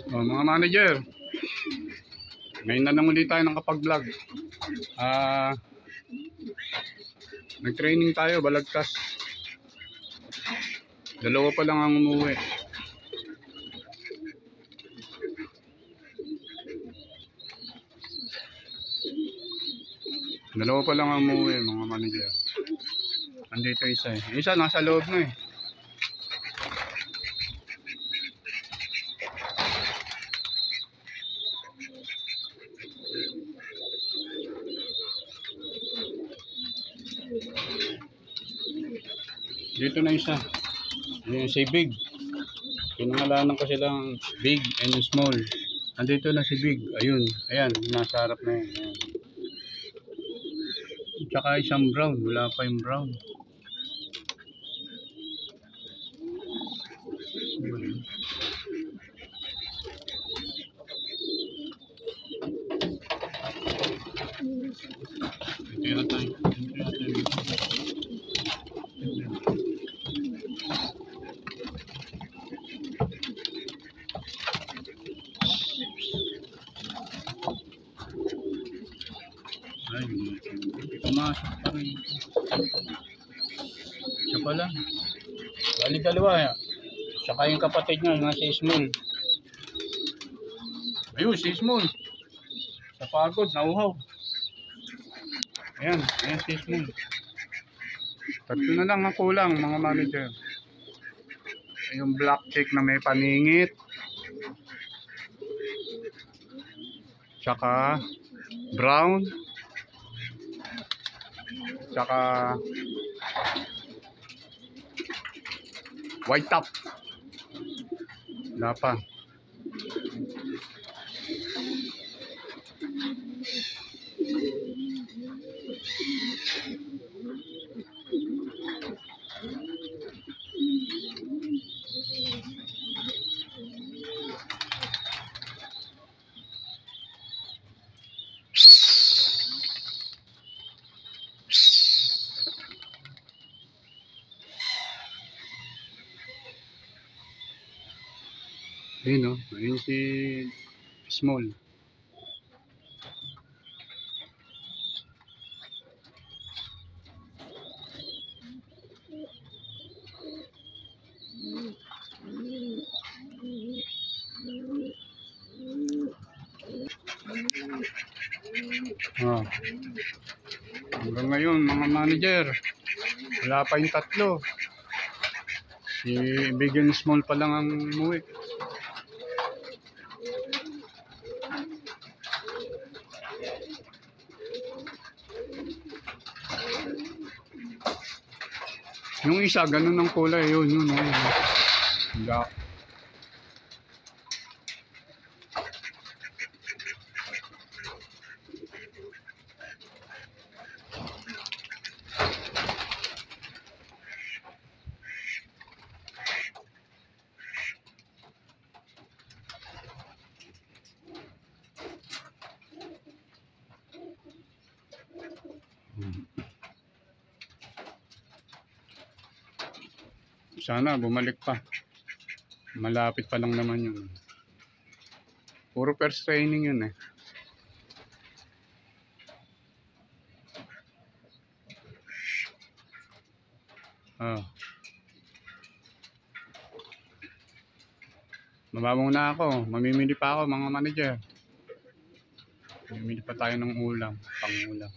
Mga manager, ngayon na lang ulit tayo nakapag-vlog. Nag-training tayo, Balagtas. Dalawa pa lang ang umuwi. Dalawa pa lang ang umuwi, mga manager. Andito isa eh. Isa nasa loob na eh. Dito na isa. Ayan, si Big. Pinangalanan ko silang Big and Small. Andito na si Big. Ayun. Ayan. Nasa harap na yun. Ayan. Tsaka isang brown. Wala pa yung brown. Ito yata tayo. Ay, pumasok pa rin. Siya pala. Bali dalawa ya. Saka yung kapatid niya, nga si Small. Ayun, si Small. Sa pagod, nauhaw. Ayan, ayan si Small. Tatlo na lang ang kulang, mga manager. Yung black chick na may paningit. Tsaka brown. Tsaka white top. Wala pa. Ayun o, ayun si Small. Hanggang ngayon mga manager, wala pa yung tatlo. Si Big and Small pa lang ang umuwi. Yung isa, ganun ang kulay. Yun. Black. Sana bumalik pa. Malapit pa lang naman yun. Puro first training yun eh. Mababong na ako. Mamimili pa ako mga manager. Mamimili pa tayo ng ulam. Pang-ulam.